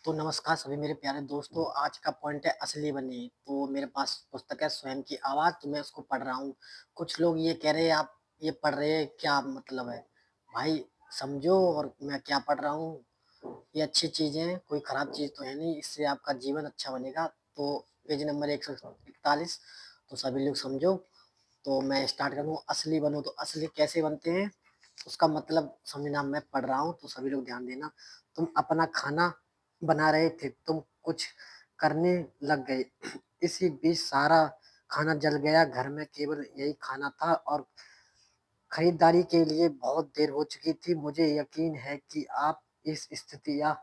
तो नमस्कार सभी मेरे प्यारे दोस्तों, आज का पॉइंट है असली बने। तो मेरे पास पुस्तक है स्वयं की आवाज़, तो मैं उसको पढ़ रहा हूँ। कुछ लोग ये कह रहे हैं आप ये पढ़ रहे हैं, क्या मतलब है? भाई समझो और मैं क्या पढ़ रहा हूँ, ये अच्छी चीज़ें हैं, कोई खराब चीज़ तो है नहीं, इससे आपका जीवन अच्छा बनेगा। तो पेज नंबर 141, तो सभी लोग समझो। तो मैं स्टार्ट करूँ, असली बनो। तो असली कैसे बनते हैं, उसका मतलब समझना। मैं पढ़ रहा हूँ तो सभी लोग ध्यान देना। तुम अपना खाना बना रहे थे, तुम कुछ करने लग गए। इसी बीच सारा खाना जल गया। घर में केवल यही खाना था और खरीदारी के लिए बहुत देर हो चुकी थी। मुझे यकीन है कि आप इस स्थिति या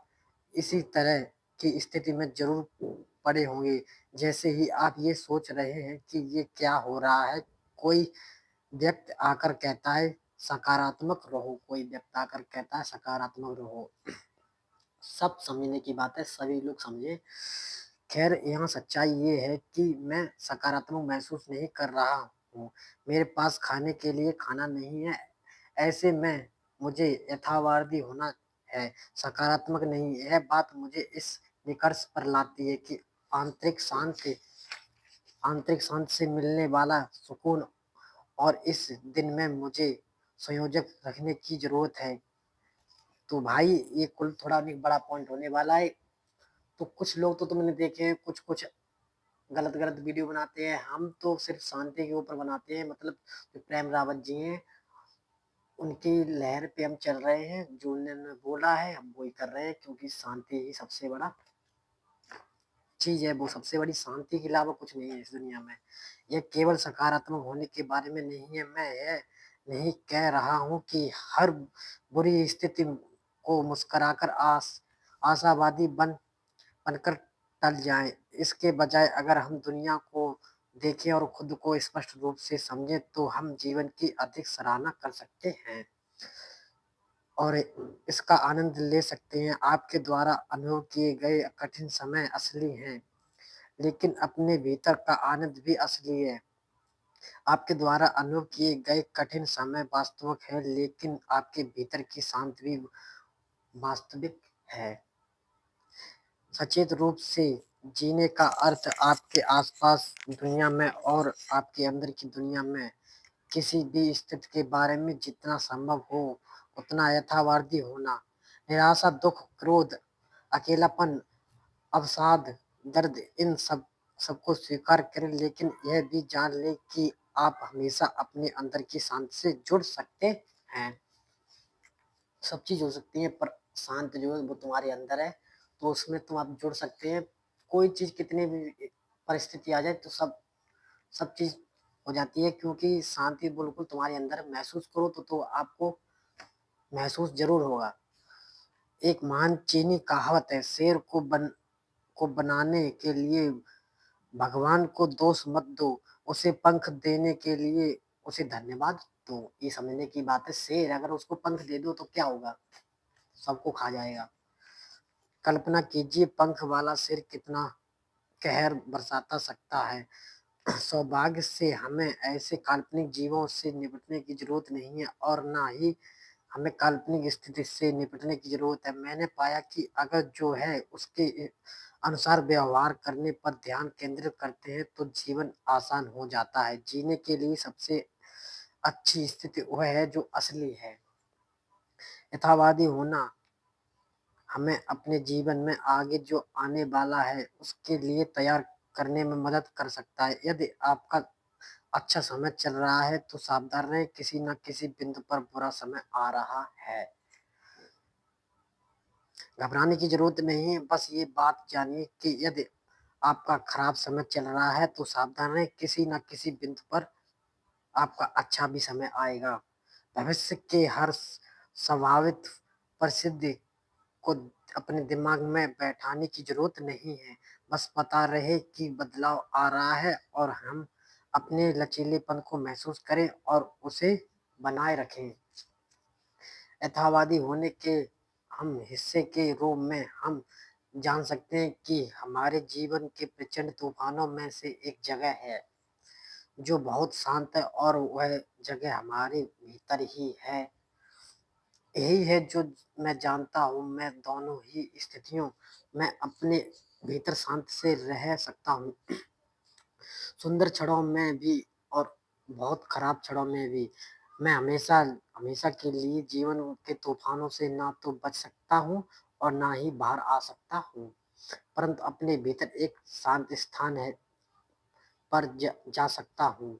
इसी तरह की स्थिति में ज़रूर पड़े होंगे। जैसे ही आप ये सोच रहे हैं कि ये क्या हो रहा है, कोई व्यक्ति आकर कहता है सकारात्मक रहो, कोई व्यक्ति आकर कहता है सकारात्मक रहो। सब समझने की बात है, सभी लोग समझे। खैर यहाँ सच्चाई ये है कि मैं सकारात्मक महसूस नहीं कर रहा हूँ। मेरे पास खाने के लिए खाना नहीं है। ऐसे में मुझे यथार्थवादी होना है, सकारात्मक नहीं। यह बात मुझे इस निष्कर्ष पर लाती है कि आंतरिक शांति आंतरिक शांति से मिलने वाला सुकून और इस दिन में मुझे संयोजक रखने की ज़रूरत है। तो भाई ये कुल थोड़ा भी बड़ा पॉइंट होने वाला है। तो कुछ लोग तो तुमने देखे हैं, कुछ-कुछ गलत-गलत वीडियो बनाते हैं। हम तो सिर्फ़ शांति के ऊपर बनाते हैं, मतलब जो प्रेम रावत जी हैं, उनकी लहर पे हम चल रहे हैं। जो उन्होंने बोला है, हम वही कर रहे हैं, क्योंकि शांति ही सबसे बड़ा चीज़ है। वो सबसे बड़ी शांति के अलावा कुछ नहीं है इस दुनिया में। ये केवल सकारात्मक होने के बारे में नहीं है। मैं यह नहीं कह रहा हूँ कि हर बुरी स्थिति को मुस्कुराकर आशावादी बनकर टल जाएँ। इसके बजाय अगर हम दुनिया को देखें और खुद को स्पष्ट रूप से समझें, तो हम जीवन की अधिक सराहना कर सकते हैं और इसका आनंद ले सकते हैं। आपके द्वारा अनुभव किए गए कठिन समय असली हैं, लेकिन अपने भीतर का आनंद भी असली है। आपके द्वारा अनुभव किए गए कठिन समय वास्तविक है, लेकिन आपके भीतर की शांति भी वास्तविक है। सचेत रूप से जीने का अर्थ आपके आसपास दुनिया में और आपके अंदर की दुनिया में किसी भी स्थिति के बारे में जितना संभव हो उतना यथार्थवादी होना। निराशा, दुख, क्रोध, अकेलापन, अवसाद, दर्द, इन सबको स्वीकार करें, लेकिन यह भी जान लें कि आप हमेशा अपने अंदर की शांति से जुड़ सकते हैं। सब चीज़ हो सकती है, पर शांत जो है वो तुम्हारे अंदर है, तो उसमें तुम आप जुड़ सकते हैं। कोई चीज़ कितनी भी परिस्थिति आ जाए तो सब सब चीज़ हो जाती है, क्योंकि शांति बिल्कुल तुम्हारे अंदर महसूस करो तो आपको महसूस ज़रूर होगा। एक महान चीनी कहावत है, शेर को बनाने के लिए भगवान को दोष मत दो, उसे पंख देने के लिए उसे धन्यवाद दो। ये समझने की बात है। शेर अगर उसको पंख दे दो तो क्या होगा? सबको खा जाएगा। कल्पना कीजिए पंख वाला शेर कितना कहर बरसाता सकता है। सौभाग्य से हमें ऐसे काल्पनिक जीवों से निपटने की ज़रूरत नहीं है और ना ही हमें काल्पनिक स्थिति से निपटने की ज़रूरत है। मैंने पाया कि अगर जो है उसके अनुसार व्यवहार करने पर ध्यान केंद्रित करते हैं तो जीवन आसान हो जाता है। जीने के लिए सबसे अच्छी स्थिति वह है जो असली है। यथावादी होना हमें अपने जीवन में आगे जो आने वाला है उसके लिए तैयार करने में मदद कर सकता है। यदि आपका अच्छा समय चल रहा है तो सावधान रहें, किसी न किसी बिंदु पर बुरा समय आ रहा है। घबराने की ज़रूरत नहीं है, बस ये बात जानिए कि यदि आपका खराब समय चल रहा है तो सावधान रहें, किसी न किसी बिंदु पर आपका अच्छा भी समय आएगा। भविष्य के हर संभावित परिस्थिति को अपने दिमाग में बैठाने की ज़रूरत नहीं है। बस पता रहे कि बदलाव आ रहा है और हम अपने लचीलेपन को महसूस करें और उसे बनाए रखें। यथावादी होने के हम हिस्से के रूप में हम जान सकते हैं कि हमारे जीवन के प्रचंड तूफानों में से एक जगह है जो बहुत शांत है और वह जगह हमारे भीतर ही है। यही है जो मैं जानता हूँ, मैं दोनों ही स्थितियों में अपने भीतर शांति से रह सकता हूँ। सुंदर क्षणों में भी और बहुत खराब क्षणों में भी मैं हमेशा हमेशा के लिए जीवन के तूफानों से ना तो बच सकता हूँ और ना ही बाहर आ सकता हूँ, परंतु अपने भीतर एक शांत स्थान है पर जा सकता हूँ।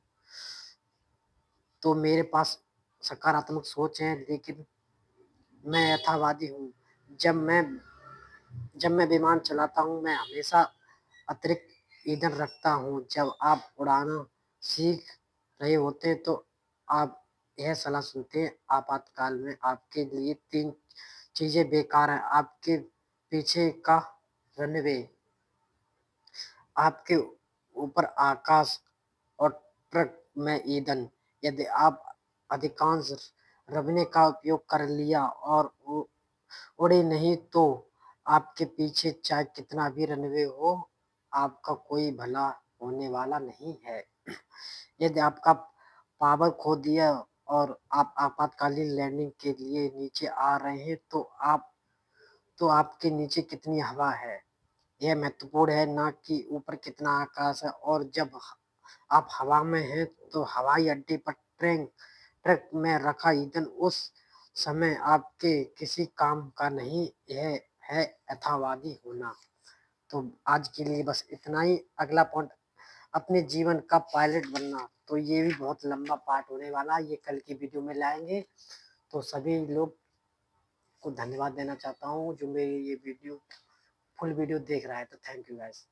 तो मेरे पास सकारात्मक सोच है, लेकिन मैं यथावादी हूँ। जब मैं जब मैं विमान चलाता हूँ, मैं हमेशा अतिरिक्त ईंधन रखता हूँ। जब आप उड़ाना सीख रहे होते हैं, तो आप यह सलाह सुनते हैं, आपातकाल में आपके लिए 3 चीज़ें बेकार हैं। आपके पीछे का रनवे, आपके ऊपर आकाश और ट्रक में ईंधन। यदि आप अधिकांश रनवे का उपयोग कर लिया और उड़े नहीं, तो आपके पीछे चाहे कितना भी रनवे हो, आपका कोई भला होने वाला नहीं है। यदि आपका पावर खो दिया और आप आपातकालीन लैंडिंग के लिए नीचे आ रहे हैं, तो आपके नीचे कितनी हवा है, यह महत्वपूर्ण है, ना कि ऊपर कितना आकाश है। और जब आप हवा में हैं, तो हवाई अड्डे पर ट्रक में रखा ईंधन उस समय आपके किसी काम का नहीं। यह है यथावादी होना। तो आज के लिए बस इतना ही। अगला पॉइंट, अपने जीवन का पायलट बनना। तो ये भी बहुत लंबा पार्ट होने वाला है, ये कल की वीडियो में लाएंगे। तो सभी लोग को धन्यवाद देना चाहता हूँ जो मेरी ये वीडियो फुल वीडियो देख रहा है। तो थैंक यू गाइस।